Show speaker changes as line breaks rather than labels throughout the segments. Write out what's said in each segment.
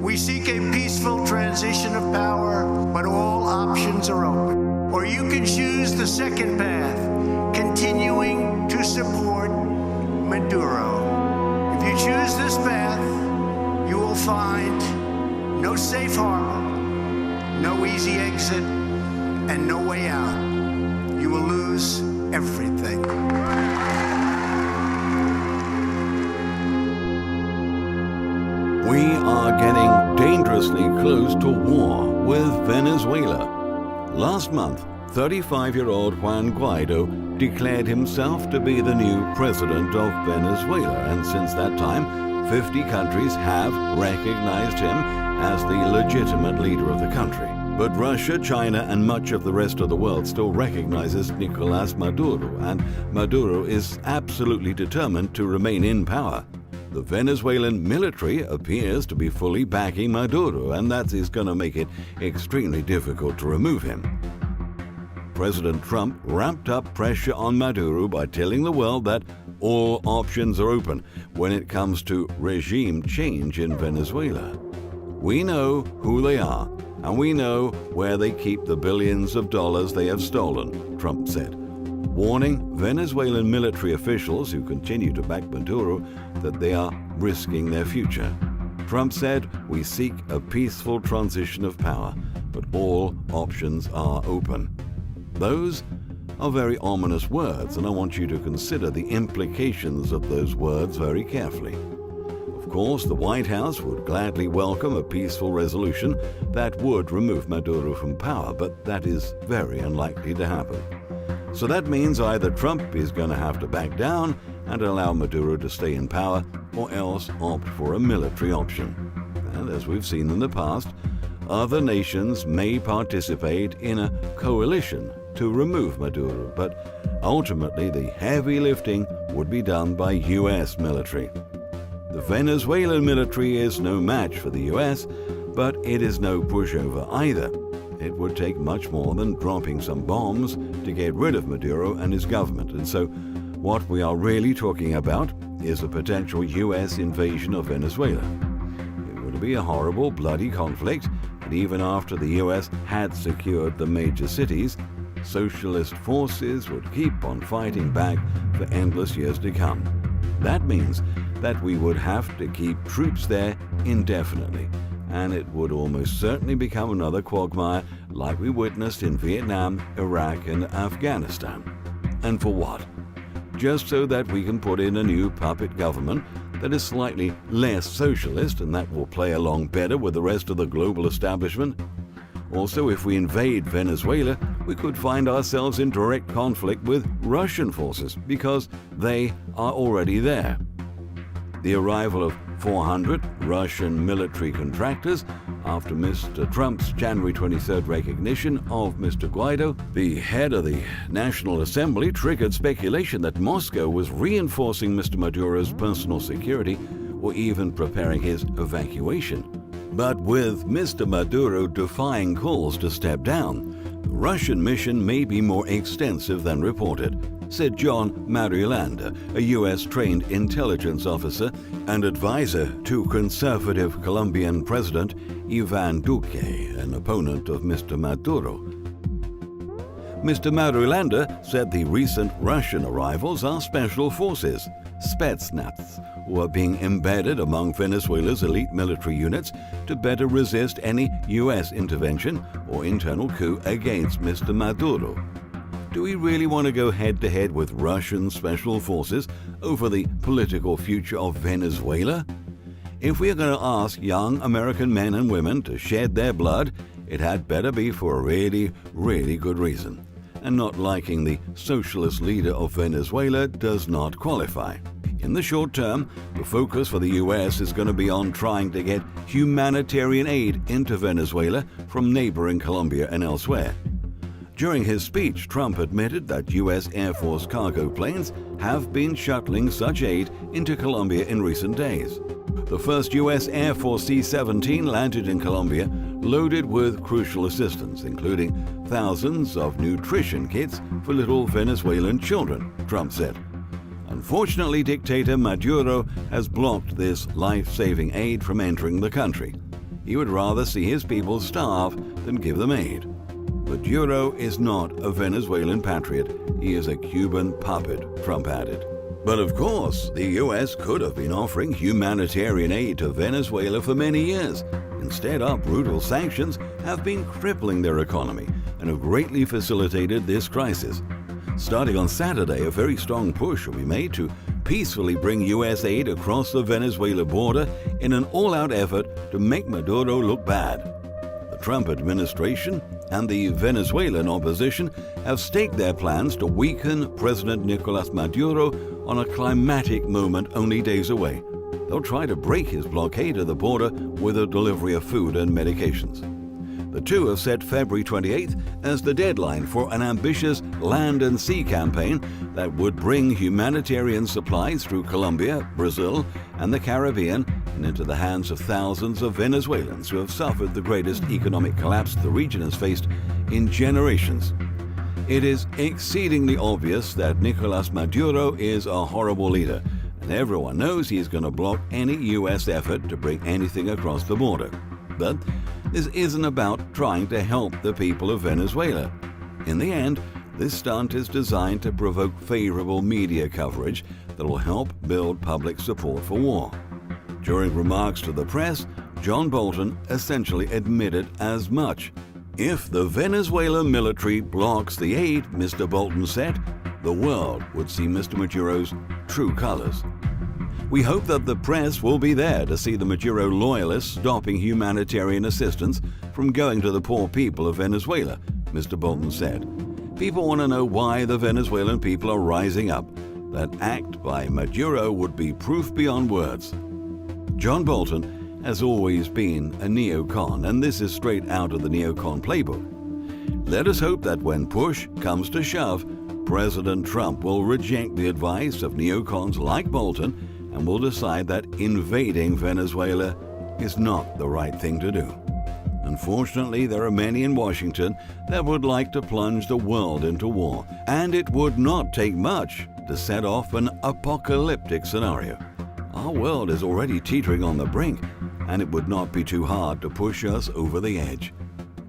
We seek a peaceful transition of power, but all options are open. Or you can choose the second path, continuing to support Maduro. If you choose this path, you will find no safe harbor, no easy exit, and no way out. You will lose everything.
We are getting dangerously close to war with Venezuela. Last month, 35-year-old Juan Guaido declared himself to be the new president of Venezuela, and since that time, 50 countries have recognized him as the legitimate leader of the country. But Russia, China, and much of the rest of the world still recognizes Nicolas Maduro, and Maduro is absolutely determined to remain in power. The Venezuelan military appears to be fully backing Maduro, and that is going to make it extremely difficult to remove him. President Trump ramped up pressure on Maduro by telling the world that all options are open when it comes to regime change in Venezuela. We know who they are, and we know where they keep the billions of dollars they have stolen, Trump said, warning Venezuelan military officials who continue to back Maduro that they are risking their future. Trump said, "We seek a peaceful transition of power, but all options are open." Those are very ominous words, and I want you to consider the implications of those words very carefully. Of course, the White House would gladly welcome a peaceful resolution that would remove Maduro from power, but that is very unlikely to happen. So that means either Trump is going to have to back down and allow Maduro to stay in power, or else opt for a military option. And as we've seen in the past, other nations may participate in a coalition to remove Maduro, but ultimately the heavy lifting would be done by U.S. military. The Venezuelan military is no match for the U.S., but it is no pushover either. It would take much more than dropping some bombs to get rid of Maduro and his government. And so what we are really talking about is a potential U.S. invasion of Venezuela. It would be a horrible, bloody conflict, and even after the U.S. had secured the major cities, socialist forces would keep on fighting back for endless years to come. That means that we would have to keep troops there indefinitely, and it would almost certainly become another quagmire like we witnessed in Vietnam, Iraq, and Afghanistan. And for what? Just so that we can put in a new puppet government that is slightly less socialist and that will play along better with the rest of the global establishment? Also, if we invade Venezuela, we could find ourselves in direct conflict with Russian forces because they are already there. The arrival of 400 Russian military contractors after Mr. Trump's January 23rd recognition of Mr. Guaido, the head of the National Assembly, triggered speculation that Moscow was reinforcing Mr. Maduro's personal security or even preparing his evacuation. But with Mr. Maduro defying calls to step down, the Russian mission may be more extensive than reported, said John Marielander, a U.S.-trained intelligence officer and advisor to conservative Colombian President Ivan Duque, an opponent of Mr. Maduro. Mr. Marielander said the recent Russian arrivals are special forces, Spetsnaz, who are being embedded among Venezuela's elite military units to better resist any U.S. intervention or internal coup against Mr. Maduro. Do we really want to go head-to-head with Russian special forces over the political future of Venezuela? If we are going to ask young American men and women to shed their blood, it had better be for a really, really good reason. And not liking the socialist leader of Venezuela does not qualify. In the short term, the focus for the U.S. is going to be on trying to get humanitarian aid into Venezuela from neighboring Colombia and elsewhere. During his speech, Trump admitted that U.S. Air Force cargo planes have been shuttling such aid into Colombia in recent days. The first U.S. Air Force C-17 landed in Colombia loaded with crucial assistance, including thousands of nutrition kits for little Venezuelan children, Trump said. Unfortunately, dictator Maduro has blocked this life-saving aid from entering the country. he would rather see his people starve than give them aid. Maduro is not a Venezuelan patriot. He is a Cuban puppet, Trump added. But of course, the U.S. could have been offering humanitarian aid to Venezuela for many years. Instead, our brutal sanctions have been crippling their economy and have greatly facilitated this crisis. Starting on Saturday, a very strong push will be made to peacefully bring U.S. aid across the Venezuela border in an all-out effort to make Maduro look bad. The Trump administration and the Venezuelan opposition have staked their plans to weaken President Nicolas Maduro on a climatic moment only days away. They'll try to break his blockade of the border with a delivery of food and medications. The two have set February 28th as the deadline for an ambitious land and sea campaign that would bring humanitarian supplies through Colombia, Brazil, and the Caribbean and into the hands of thousands of Venezuelans who have suffered the greatest economic collapse the region has faced in generations. It is exceedingly obvious that Nicolas Maduro is a horrible leader, and everyone knows he is going to block any U.S. effort to bring anything across the border. But this isn't about trying to help the people of Venezuela. In the end, this stunt is designed to provoke favorable media coverage that will help build public support for war. During remarks to the press, John Bolton essentially admitted as much. If the Venezuelan military blocks the aid, Mr. Bolton said, the world would see Mr. Maduro's true colors. We hope that the press will be there to see the Maduro loyalists stopping humanitarian assistance from going to the poor people of Venezuela, Mr. Bolton said. People want to know why the Venezuelan people are rising up. That act by Maduro would be proof beyond words. John Bolton has always been a neocon, and this is straight out of the neocon playbook. Let us hope that when push comes to shove, President Trump will reject the advice of neocons like Bolton and will decide that invading Venezuela is not the right thing to do. Unfortunately, there are many in Washington that would like to plunge the world into war, and it would not take much to set off an apocalyptic scenario. Our world is already teetering on the brink, and it would not be too hard to push us over the edge.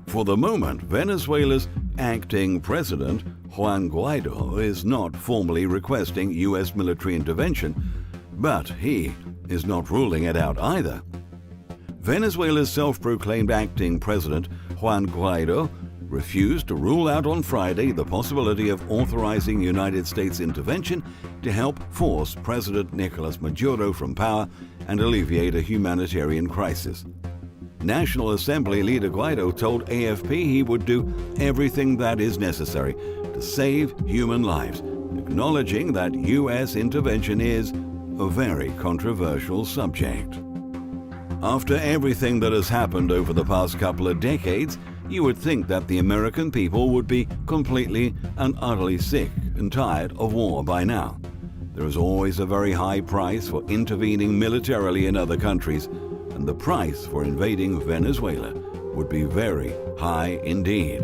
For the moment, Venezuela's acting president, Juan Guaido, is not formally requesting U.S. military intervention, but he is not ruling it out either. Venezuela's self-proclaimed acting president, Juan Guaido, refused to rule out on Friday the possibility of authorizing United States intervention to help force President Nicolas Maduro from power and alleviate a humanitarian crisis. National Assembly leader Guaido told AFP he would do everything that is necessary to save human lives, acknowledging that U.S. intervention is a very controversial subject. After everything that has happened over the past couple of decades, you would think that the American people would be completely and utterly sick and tired of war by now. There is always a very high price for intervening militarily in other countries, and the price for invading Venezuela would be very high indeed.